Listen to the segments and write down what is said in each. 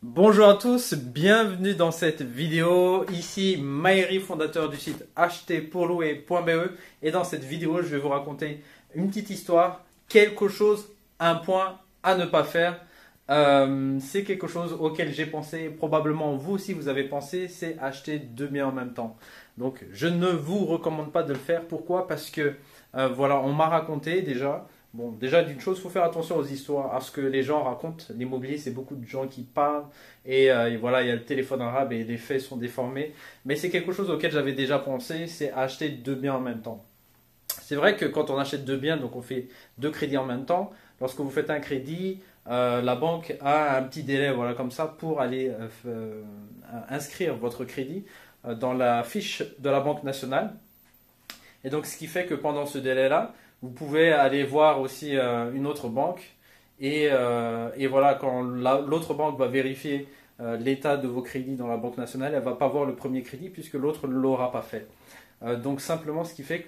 Bonjour à tous, bienvenue dans cette vidéo. Ici Maëri, fondateur du site acheterpourlouer.be, et dans cette vidéo, je vais vous raconter une petite histoire, quelque chose, un point à ne pas faire. C'est quelque chose auquel j'ai pensé, probablement vous aussi vous avez pensé, c'est acheter deux biens en même temps. Donc je ne vous recommande pas de le faire. Pourquoi? Parce que voilà, on m'a raconté déjà. Bon, déjà d'une chose, il faut faire attention aux histoires, à ce que les gens racontent. L'immobilier, c'est beaucoup de gens qui parlent et voilà, il y a le téléphone arabe et les faits sont déformés. Mais c'est quelque chose auquel j'avais déjà pensé, c'est acheter deux biens en même temps. C'est vrai que quand on achète deux biens, donc on fait deux crédits en même temps. Lorsque vous faites un crédit, la banque a un petit délai, voilà, comme ça, pour aller inscrire votre crédit dans la fiche de la Banque nationale. Et donc, ce qui fait que pendant ce délai-là, vous pouvez aller voir aussi une autre banque. Et voilà, quand l'autre banque va vérifier l'état de vos crédits dans la Banque nationale, elle ne va pas voir le premier crédit puisque l'autre ne l'aura pas fait. Donc, simplement, ce qui fait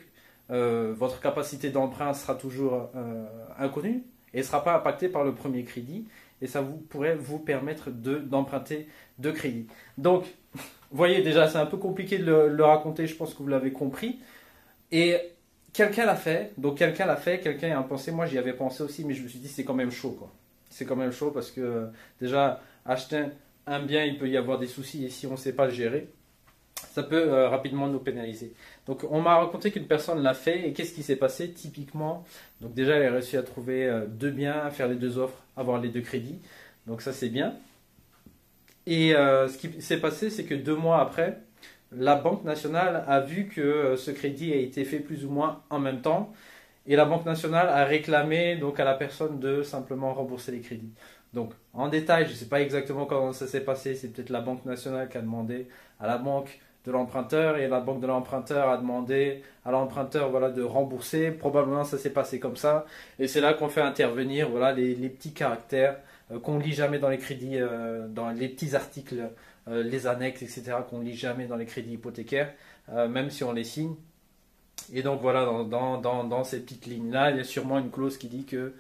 que votre capacité d'emprunt sera toujours inconnue et ne sera pas impactée par le premier crédit. Et ça pourrait vous permettre d'emprunter deux crédits. Donc, vous voyez, déjà, c'est un peu compliqué de le raconter, je pense que vous l'avez compris. Et quelqu'un l'a fait, donc quelqu'un l'a fait, quelqu'un y a pensé, moi j'y avais pensé aussi, mais je me suis dit c'est quand même chaud quoi. C'est quand même chaud parce que déjà acheter un bien, il peut y avoir des soucis et si on ne sait pas le gérer, ça peut rapidement nous pénaliser. Donc on m'a raconté qu'une personne l'a fait et qu'est-ce qui s'est passé typiquement. Donc déjà elle a réussi à trouver deux biens, à faire les deux offres, avoir les deux crédits, donc ça c'est bien. Et ce qui s'est passé c'est que 2 mois après, la Banque nationale a vu que ce crédit a été fait plus ou moins en même temps et la Banque nationale a réclamé donc à la personne de simplement rembourser les crédits. Donc en détail, je ne sais pas exactement comment ça s'est passé, c'est peut-être la Banque nationale qui a demandé à la banque de l'emprunteur et la banque de l'emprunteur a demandé à l'emprunteur voilà, de rembourser. Probablement ça s'est passé comme ça et c'est là qu'on fait intervenir voilà, les petits caractères qu'on lit jamais dans les crédits, dans les petits articles, les annexes, etc., qu'on lit jamais dans les crédits hypothécaires, même si on les signe. Et donc voilà, dans ces petites lignes-là, il y a sûrement une clause qui dit que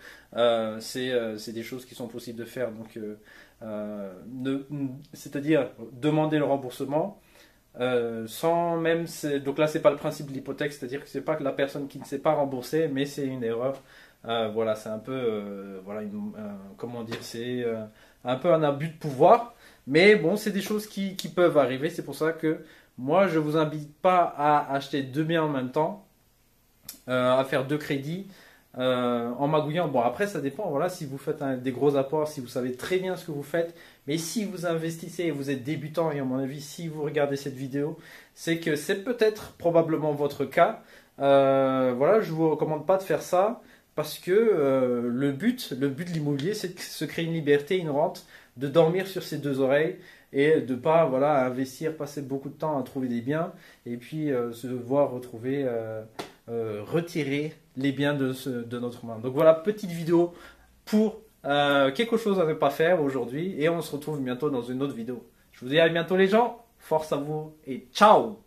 c'est des choses qui sont possibles de faire. Donc, c'est-à-dire demander le remboursement sans même. Donc là, c'est pas le principe de l'hypothèque, c'est-à-dire que c'est pas que la personne qui ne sait pas rembourser, mais c'est une erreur. Voilà, c'est un peu, voilà, comment dire, c'est un peu un abus de pouvoir. Mais bon, c'est des choses qui peuvent arriver. C'est pour ça que moi, je vous invite pas à acheter deux biens en même temps, à faire deux crédits en magouillant. Bon, après, ça dépend. Voilà, si vous faites des gros apports, si vous savez très bien ce que vous faites, mais si vous investissez et vous êtes débutant, et à mon avis, si vous regardez cette vidéo, c'est que c'est peut-être probablement votre cas. Voilà, je vous recommande pas de faire ça parce que le but de l'immobilier, c'est de se créer une liberté, une rente, de dormir sur ses deux oreilles et de pas voilà investir, passer beaucoup de temps à trouver des biens et puis se voir retrouver retirer les biens de notre main. Donc voilà, petite vidéo pour quelque chose à ne pas faire aujourd'hui et on se retrouve bientôt dans une autre vidéo. Je vous dis à bientôt les gens, force à vous et ciao!